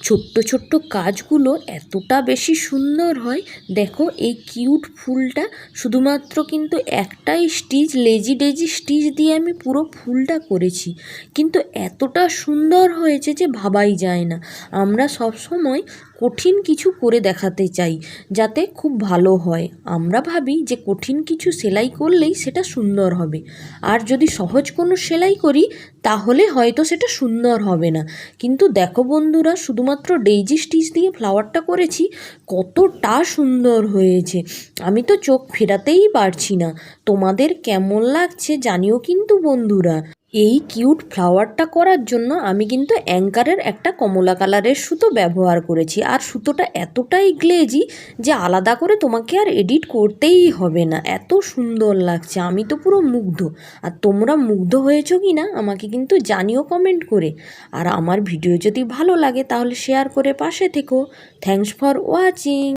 ছোট্ট ছোট্ট কাজগুলো এতটা বেশি সুন্দর হয়। দেখো এই কিউট ফুলটা শুধুমাত্র কিন্তু একটাই স্টিচ, লেজি ডেজি স্টিচ দিয়ে আমি পুরো ফুলটা করেছি, কিন্তু এতটা সুন্দর হয়েছে যে ভাবাই যায় না। আমরা সব সময় কঠিন কিছু করে দেখাতে চাই যাতে খুব ভালো হয়। আমরা ভাবি যে কঠিন কিছু সেলাই করলেই সেটা সুন্দর হবে, আর যদি সহজ কোনো সেলাই করি তাহলে হয়তো সেটা সুন্দর হবে না। কিন্তু দেখো বন্ধুরা, শুধুমাত্র ডেইজি স্টিচ দিয়ে ফ্লাওয়ারটা করেছি, কতটা সুন্দর হয়েছে, আমি তো চোখ ফেরাতেই পারছি না। তোমাদের কেমন লাগছে জানিও কিন্তু বন্ধুরা। এই কিউট ফ্লাওয়ারটা করার জন্য আমি কিন্তু অ্যাঙ্কারের একটা কমলা কালারের সুতো ব্যবহার করেছি, আর সুতোটা এতটাই গ্লেজি যে আলাদা করে তোমাকে আর এডিট করতেই হবে না, এত সুন্দর লাগছে, আমি তো পুরো মুগ্ধ। আর তোমরা মুগ্ধ হয়েছো কি না আমাকে কিন্তু জানিও কমেন্ট করে। আর আমার ভিডিও যদি ভালো লাগে তাহলে শেয়ার করে পাশে থেকো। Thanks for watching.